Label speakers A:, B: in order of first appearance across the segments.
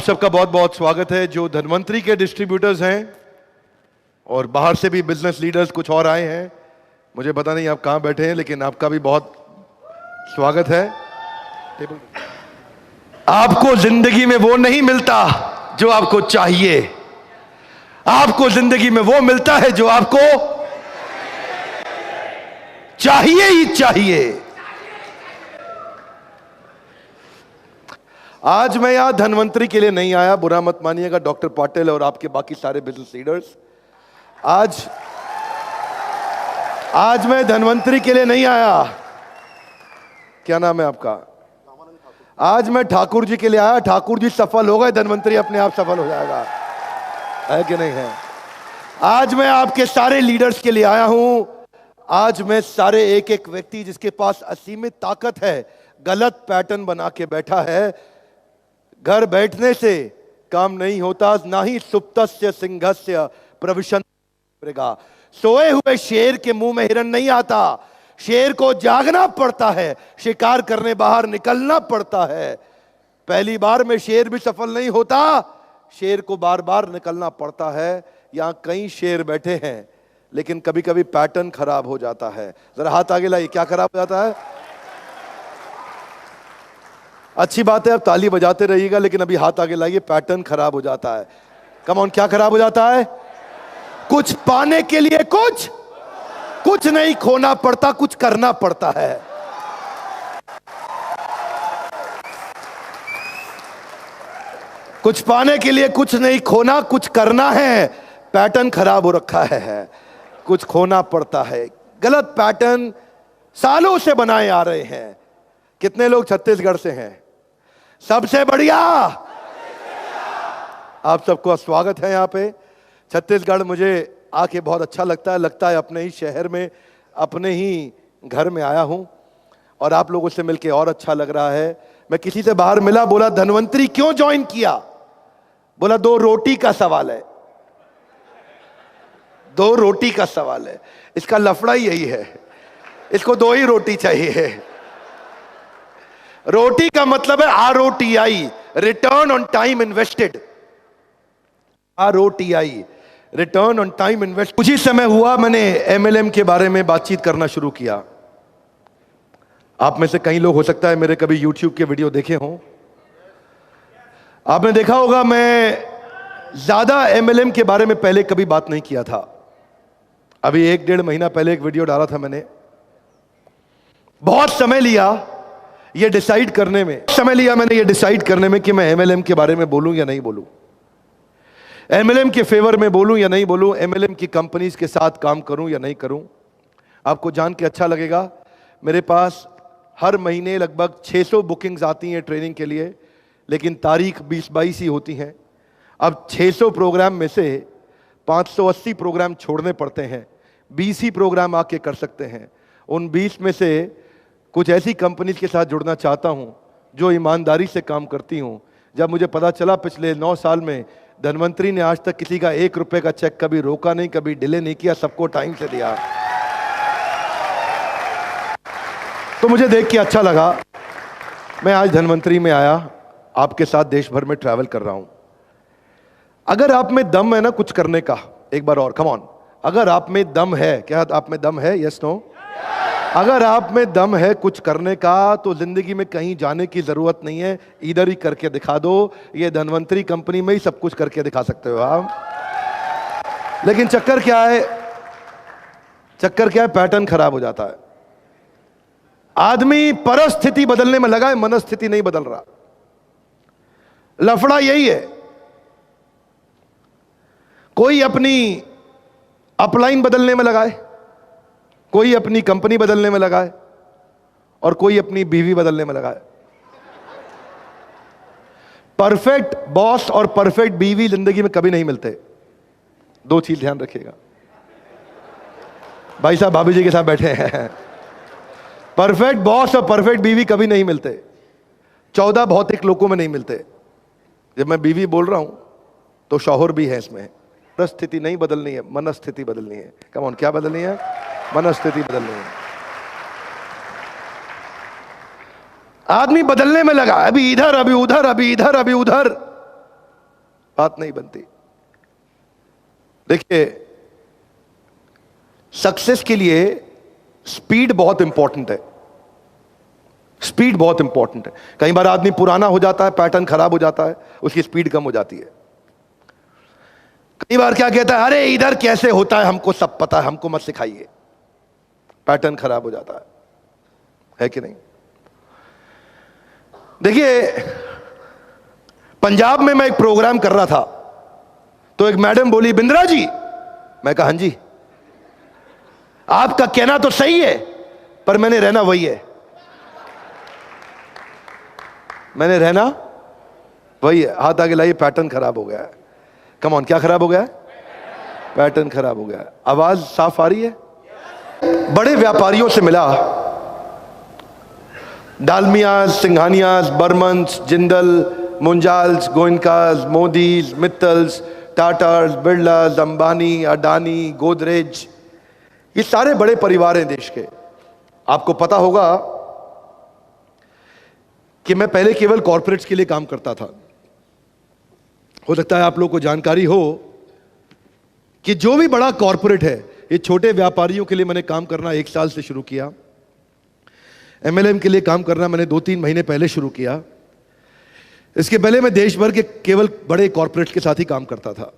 A: सबका बहुत बहुत स्वागत है। जो धन्वंतरी के डिस्ट्रीब्यूटर्स हैं और बाहर से भी बिजनेस लीडर्स कुछ और आए हैं, मुझे पता नहीं आप कहां बैठे हैं, लेकिन आपका भी बहुत स्वागत है। आपको जिंदगी में वो नहीं मिलता जो आपको चाहिए, आपको जिंदगी में वो मिलता है जो आपको चाहिए ही चाहिए। आज मैं यहां धन्वंतरी के लिए नहीं आया, बुरा मत मानिएगा डॉक्टर पाटिल और आपके बाकी सारे बिजनेस लीडर्स। आज मैं धन्वंतरी के लिए नहीं आया। क्या नाम है आपका? आज मैं ठाकुर जी के लिए आया। ठाकुर जी सफल हो गए, धन्वंतरी अपने आप सफल हो जाएगा, है कि नहीं है? आज मैं आपके सारे लीडर्स के लिए आया हूं। आज मैं सारे एक एक व्यक्ति जिसके पास असीमित ताकत है, गलत पैटर्न बना के बैठा है। घर बैठने से काम नहीं होता, ना ही सुप्तस्य सिंहस्य प्रविशन। सोए हुए शेर के मुंह में हिरन नहीं आता, शेर को जागना पड़ता है, शिकार करने बाहर निकलना पड़ता है। पहली बार में शेर भी सफल नहीं होता, शेर को बार बार निकलना पड़ता है। यहां कई शेर बैठे हैं, लेकिन कभी कभी पैटर्न खराब हो जाता है। जरा हाथ आगे लाइए, क्या खराब हो जाता है? अच्छी बात है, आप ताली बजाते रहिएगा, लेकिन अभी हाथ आगे लाइए। पैटर्न खराब हो जाता है। कम ऑन, क्या खराब हो जाता है? कुछ पाने के लिए कुछ नहीं खोना पड़ता, कुछ करना पड़ता है। कुछ पाने के लिए कुछ नहीं खोना, कुछ करना है। पैटर्न खराब हो रखा है, कुछ खोना पड़ता है। गलत पैटर्न सालों से बनाए आ रहे हैं। कितने लोग छत्तीसगढ़ से हैं? सबसे बढ़िया। आप सबको स्वागत है यहाँ पे। छत्तीसगढ़ मुझे आके बहुत अच्छा लगता है अपने ही शहर में, अपने ही घर में आया हूँ और आप लोगों से मिलके और अच्छा लग रहा है। मैं किसी से बाहर मिला, बोला धन्वंतरी क्यों ज्वाइन किया? बोला 2 रोटी का सवाल है, 2 रोटी का सवाल है। इसका लफड़ा ही यही है, इसको 2 ही रोटी चाहिए। रोटी का मतलब है ROTI, return on time invested. ROTI, return on time invest. कुछ ही समय हुआ मैंने MLM के बारे में बातचीत करना शुरू किया। आप में से कई लोग हो सकता है मेरे कभी YouTube के वीडियो देखे हों। आपने देखा होगा मैं ज्यादा MLM के बारे में पहले कभी बात नहीं किया था। अभी 1-1.5 महीना पहले एक वीडियो डाला था मैंने। बहुत समय लिया ये डिसाइड करने में, कि मैं MLM के बारे में बोलूं या नहीं बोलूं, MLM के फेवर में बोलूं या नहीं बोलूं, MLM की कंपनीज के साथ काम करूं या नहीं करूं। आपको जान के अच्छा लगेगा, मेरे पास हर महीने लगभग 600 बुकिंग्स आती हैं ट्रेनिंग के लिए, लेकिन तारीख 20-22 ही होती हैं। अब 600 प्रोग्राम में से 580 प्रोग्राम छोड़ने पड़ते हैं, 20 ही प्रोग्राम आके कर सकते हैं। उन 20 में से कुछ ऐसी कंपनीज के साथ जुड़ना चाहता हूं जो ईमानदारी से काम करती हूं। जब मुझे पता चला पिछले 9 साल में धन्वंतरी ने आज तक किसी का 1 रुपए का चेक कभी रोका नहीं, कभी डिले नहीं किया, सबको टाइम से दिया, तो मुझे देख के अच्छा लगा। मैं आज धन्वंतरी में आया, आपके साथ देश भर में ट्रैवल कर रहा हूं। अगर आप में दम है ना कुछ करने का, एक बार और कम ऑन, अगर आप में दम है, क्या आप में दम है? Yes no? अगर आप में दम है कुछ करने का तो जिंदगी में कहीं जाने की जरूरत नहीं है, इधर ही करके दिखा दो। ये धनवंतरी कंपनी में ही सब कुछ करके दिखा सकते हो आप। लेकिन चक्कर क्या है, चक्कर क्या है, पैटर्न खराब हो जाता है। आदमी परिस्थिति बदलने में लगा है, मनस्थिति नहीं बदल रहा। लफड़ा यही है, कोई अपनी अपलाइन बदलने में लगा है, कोई अपनी कंपनी बदलने में लगा है, और कोई अपनी बीवी बदलने में लगा है। परफेक्ट बॉस और परफेक्ट बीवी जिंदगी में कभी नहीं मिलते। दो चीज ध्यान रखिएगा। भाई साहब भाभी जी के साथ बैठे हैं। परफेक्ट बॉस और परफेक्ट बीवी कभी नहीं मिलते। 14 भौतिक लोकों में नहीं मिलते। जब मैं बीवी बोल रहा हूं तो शौहर भी है इसमें। परिस्थिति नहीं बदलनी है, मनस्थिति बदलनी है। कम ऑन, क्या बदलनी है? मनस्थिति बदलनी है। आदमी बदलने में लगा, अभी इधर अभी उधर, अभी इधर अभी उधर, बात नहीं बनती। देखिए, सक्सेस के लिए स्पीड बहुत इंपॉर्टेंट है। स्पीड बहुत इंपॉर्टेंट है। कई बार आदमी पुराना हो जाता है, पैटर्न खराब हो जाता है, उसकी स्पीड कम हो जाती है। कई बार क्या कहता है, अरे इधर कैसे होता है, हमको सब पता है, हमको मत सिखाइए। पैटर्न खराब हो जाता है कि नहीं? देखिए, पंजाब में मैं एक प्रोग्राम कर रहा था तो एक मैडम बोली, बिंद्रा जी। मैं कहा, हाँ जी। आपका कहना तो सही है पर मैंने रहना वही है। मैंने रहना वही है। हाथ आगे लाइए। पैटर्न खराब हो गया है। कम ऑन, क्या खराब हो गया है? पैटर्न खराब हो गया है। आवाज साफ आ रही है? बड़े व्यापारियों से मिला, डालमियाज, सिंघानियाज, बर्मन्स, जिंदल, मुंजाल्स, गोइनकाज, मोदीज, मित्तल्स, टाटार्स, बिरलाज, अंबानी, अडानी, गोदरेज, ये सारे बड़े परिवार हैं देश के। आपको पता होगा कि मैं पहले केवल कॉर्पोरेट्स के लिए काम करता था। हो सकता है आप लोगों को जानकारी हो कि जो भी बड़ा कॉर्पोरेट है, ये छोटे व्यापारियों के लिए मैंने काम करना 1 साल से शुरू किया। एमएलएम के लिए काम करना मैंने 2-3 महीने पहले शुरू किया। इसके पहले मैं देश भर के केवल बड़े कॉर्पोरेट के साथ ही काम करता था।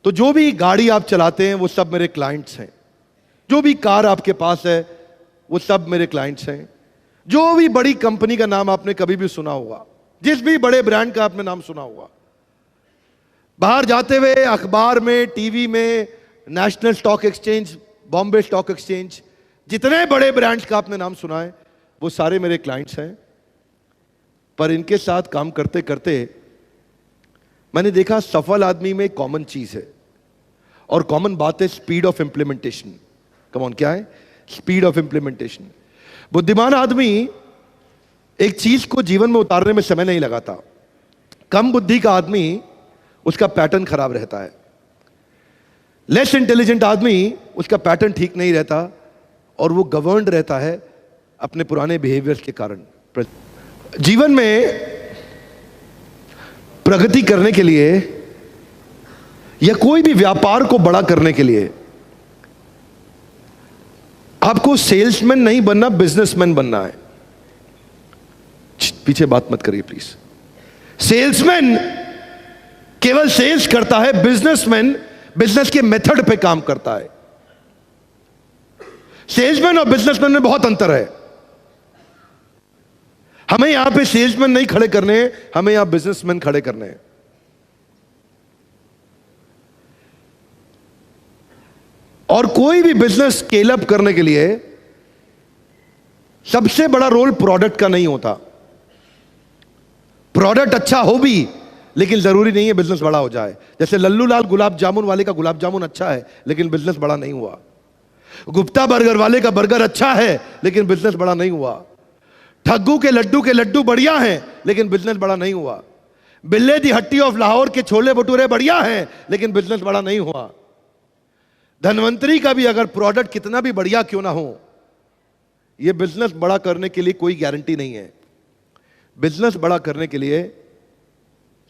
A: तो जो भी गाड़ी आप चलाते हैं वो सब मेरे क्लाइंट्स हैं। जो भी कार आपके पास है वो सब मेरे क्लाइंट्स हैं। जो भी बड़ी कंपनी का नाम आपने कभी भी सुना होगा, जिस भी बड़े ब्रांड का आपने नाम सुना होगा, बाहर जाते हुए अखबार में, टीवी में, national stock exchange, Bombay stock exchange, जितने बड़े ब्रांड्स का आपने नाम सुना है वो सारे मेरे क्लाइंट्स हैं। पर इनके साथ काम करते करते मैंने देखा सफल आदमी में कॉमन चीज है, और कॉमन बात है speed of implementation. Come on, क्या है? Speed of implementation. बुद्धिमान आदमी एक चीज को जीवन में उतारने में समय नहीं लगाता। कम बुद्धि का आदमी, उसका पैटर्न खराब रहता है। लेस इंटेलिजेंट आदमी, उसका पैटर्न ठीक नहीं रहता और वो गवर्न्ड रहता है अपने पुराने बिहेवियर्स के कारण। जीवन में प्रगति करने के लिए या कोई भी व्यापार को बड़ा करने के लिए आपको सेल्समैन नहीं बनना, बिजनेसमैन बनना है। पीछे बात मत करिए प्लीज। सेल्समैन केवल सेल्स करता है, बिजनेसमैन बिजनेस के मेथड पे काम करता है। सेल्समैन और बिजनेसमैन में बहुत अंतर है। हमें यहां पे सेल्समैन नहीं खड़े करने हैं, हमें यहां बिजनेसमैन खड़े करने हैं। और कोई भी बिजनेस स्केल अप करने के लिए सबसे बड़ा रोल प्रोडक्ट का नहीं होता। प्रोडक्ट अच्छा हो भी, लेकिन जरूरी नहीं है बिजनेस बड़ा हो जाए। जैसे लल्लू लाल गुलाब जामुन वाले का गुलाब जामुन अच्छा है लेकिन बिजनेस बड़ा नहीं हुआ। गुप्ता बर्गर वाले का बर्गर अच्छा है लेकिन बिजनेस बड़ा नहीं हुआ। ठग्गू के लड्डू बढ़िया हैं लेकिन बिजनेस बड़ा नहीं हुआ। बिल्ले दी हट्टी ऑफ लाहौर के छोले भटूरे बढ़िया हैं लेकिन बिजनेस बड़ा नहीं हुआ। धनवंतरी का भी अगर प्रोडक्ट कितना भी बढ़िया क्यों ना हो, यह बिजनेस बड़ा करने के लिए कोई गारंटी नहीं है। बिजनेस बड़ा करने के लिए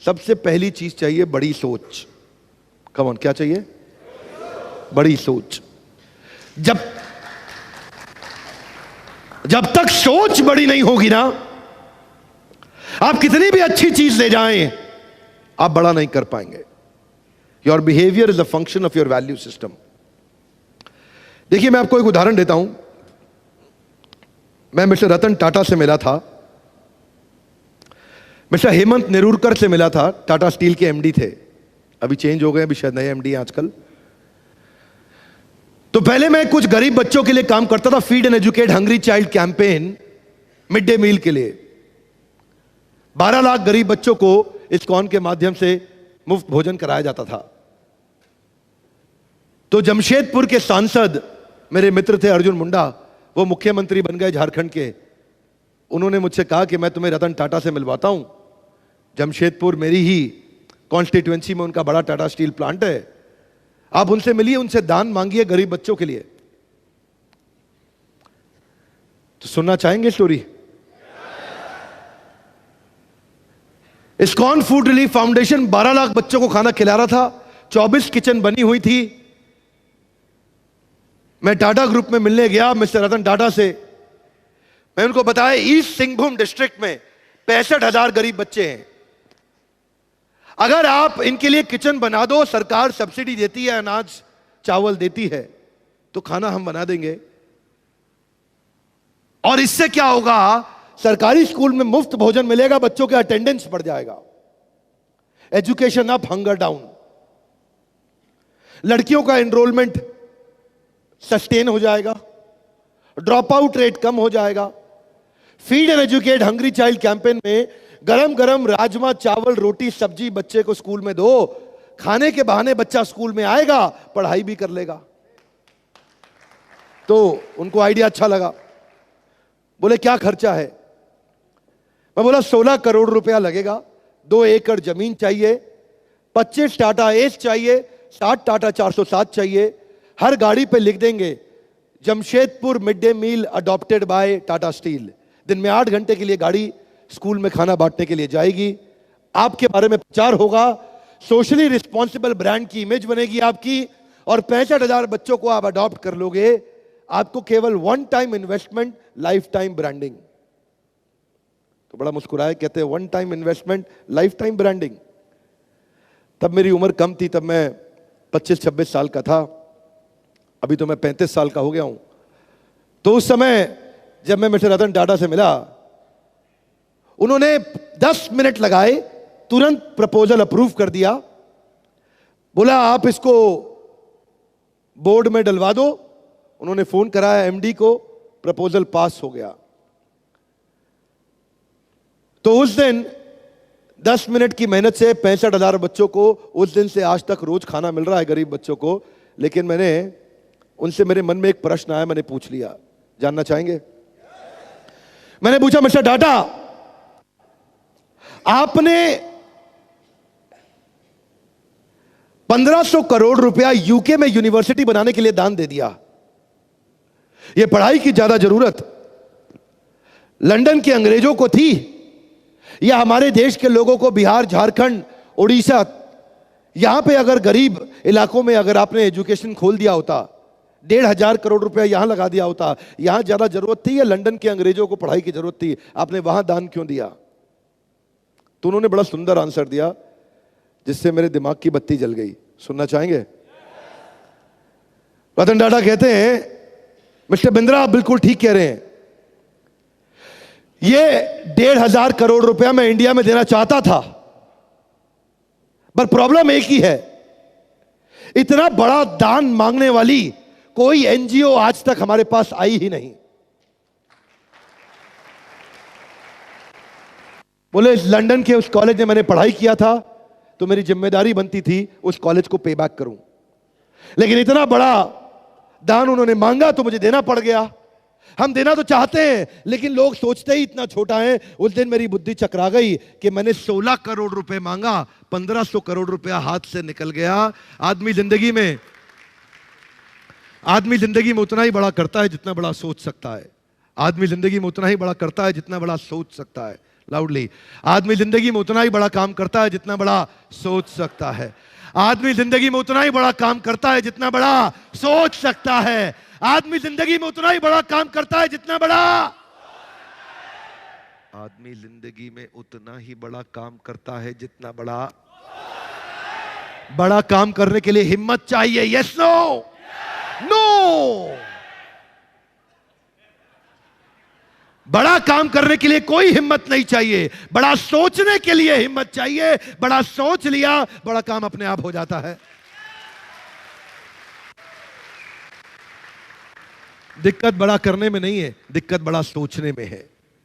A: सबसे पहली चीज चाहिए बड़ी सोच। कम ऑन, क्या चाहिए? बड़ी सोच। जब तक सोच बड़ी नहीं होगी ना, आप कितनी भी अच्छी चीज ले जाएं, आप बड़ा नहीं कर पाएंगे। Your behaviour is a function of your value system. देखिए, मैं आपको एक उदाहरण देता हूं। मैं मिस्टर रतन टाटा से मिला था, मिस्टर हेमंत नेरुरकर से मिला था। टाटा स्टील के एमडी थे, अभी चेंज हो गए, अभी शायद नए एमडी हैं आजकल। तो पहले मैं कुछ गरीब बच्चों के लिए काम करता था, feed and educate hungry child campaign, mid day meal के लिए। 12 लाख गरीब बच्चों को इस्कॉन के माध्यम से मुफ्त भोजन कराया जाता था। तो जमशेदपुर के सांसद मेरे मित्र थे अर्जुन मुंडा, वो मुख्यमंत्री बन गए झारखंड के। उन्होंने मुझसे कहा कि मैं तुम्हें रतन टाटा से मिलवाता हूं। जमशेदपुर मेरी ही कॉन्स्टिट्यूएंसी में उनका बड़ा टाटा स्टील प्लांट है, आप उनसे मिलिए, उनसे दान मांगिए गरीब बच्चों के लिए। तो सुनना चाहेंगे story? ISKCON food relief foundation 12 lakh बच्चों को खाना खिला रहा था, 24 किचन बनी हुई थी। मैं टाटा ग्रुप में मिलने गया मिस्टर रतन टाटा से। मैं उनको बताया ईस्ट सिंहभूम डिस्ट्रिक्ट में 65,000 गरीब बच्चे हैं, अगर आप इनके लिए किचन बना दो, सरकार सब्सिडी देती है, अनाज चावल देती है, तो खाना हम बना देंगे। और इससे क्या होगा, सरकारी स्कूल में मुफ्त भोजन मिलेगा, बच्चों के अटेंडेंस बढ़ जाएगा, एजुकेशन अप, हंगर डाउन, लड़कियों का एनरोलमेंट सस्टेन हो जाएगा, ड्रॉप आउट रेट कम हो जाएगा। Feed and educate hungry child campaign में गरम गरम राजमा चावल रोटी सब्जी बच्चे को स्कूल में दो, खाने के बहाने बच्चा स्कूल में आएगा, पढ़ाई भी कर लेगा। तो उनको आइडिया अच्छा लगा, बोले क्या खर्चा है? मैं बोला 16 करोड़ रुपया लगेगा, 2 एकड़ जमीन चाहिए, 25 टाटा एस चाहिए, 60 टाटा 407 चाहिए, हर गाड़ी पे लिख देंगे Jamshedpur mid day meal adopted by Tata steel. दिन में 8 घंटे के लिए गाड़ी स्कूल में खाना बांटने के लिए जाएगी, आपके बारे में प्रचार होगा, सोशली रिस्पॉन्सिबल ब्रांड की इमेज बनेगी आपकी, और 65,000 बच्चों को आप अडॉप्ट कर लोगे। आपको केवल 1 time investment, life time branding. तो बड़ा मुस्कुराए, कहते हैं 1 time investment, life time branding. तब मेरी उम्र कम थी, तब मैं 25-26 साल का था, अभी तो मैं 35 साल का हो गया हूं। तो उस समय जब मैं मिस्टर रतन टाटा से मिला, उन्होंने 10 मिनट लगाए, तुरंत प्रपोजल अप्रूव कर दिया। बोला आप इसको बोर्ड में डलवा दो। उन्होंने फोन कराया एमडी को, प्रपोजल पास हो गया। तो उस दिन 10 मिनट की मेहनत से 65,000 बच्चों को उस दिन से आज तक रोज खाना मिल रहा है, गरीब बच्चों को। लेकिन मैंने उनसे, मेरे मन में एक प्रश्न आया, मैंने पूछ लिया, जानना चाहेंगे? मैंने पूछा मिस्टर टाटा, आपने 1500 करोड़ रुपया यूके में यूनिवर्सिटी बनाने के लिए दान दे दिया, यह पढ़ाई की ज्यादा जरूरत लंदन के अंग्रेजों को थी या हमारे देश के लोगों को? बिहार, झारखंड, उड़ीसा, यहां पे अगर गरीब इलाकों में अगर आपने एजुकेशन खोल दिया होता, 1,500 करोड़ रुपया यहां लगा दिया होता, यहां ज्यादा जरूरत थी या लंदन के अंग्रेजों को पढ़ाई की जरूरत थी? आपने वहां दान क्यों दिया? तो उन्होंने बड़ा सुंदर आंसर दिया, जिससे मेरे दिमाग की बत्ती जल गई। सुनना चाहेंगे? रतन टाटा कहते हैं, मिस्टर बिंद्रा आप बिल्कुल ठीक कह रहे हैं, ये 1,500 करोड़ रुपया मैं इंडिया में देना चाहता था, पर प्रॉब्लम एक ही है, इतना बड़ा दान मांगने वाली कोई एनजीओ आज तक हमारे पास आई ही नहीं। बोले लंदन के उस कॉलेज में मैंने पढ़ाई किया था, तो मेरी जिम्मेदारी बनती थी उस कॉलेज को पे बैक करूं, लेकिन इतना बड़ा दान उन्होंने मांगा तो मुझे देना पड़ गया। हम देना तो चाहते हैं, लेकिन लोग सोचते ही इतना छोटा है। उस दिन मेरी बुद्धि चकरा गई कि मैंने 16 करोड़ रुपए मांगा, 1500 करोड़ रुपया हाथ से निकल गया। आदमी जिंदगी में उतना ही बड़ा करता है जितना बड़ा सोच सकता है। आदमी जिंदगी में उतना ही बड़ा करता है जितना बड़ा सोच सकता है। लाउडली, आदमी जिंदगी में उतना ही बड़ा काम करता है जितना बड़ा सोच सकता है। आदमी जिंदगी में उतना ही बड़ा काम करता है जितना बड़ा सोच सकता है। आदमी जिंदगी में उतना ही बड़ा काम करता है जितना बड़ा आदमी जिंदगी में उतना ही बड़ा काम करता है जितना बड़ा काम करने के लिए हिम्मत चाहिए। Yes no? नो। बड़ा काम करने के लिए कोई हिम्मत नहीं चाहिए, बड़ा सोचने के लिए हिम्मत चाहिए। बड़ा सोच लिया, बड़ा काम अपने आप हो जाता है। दिक्कत बड़ा करने में नहीं है, दिक्कत बड़ा सोचने में है।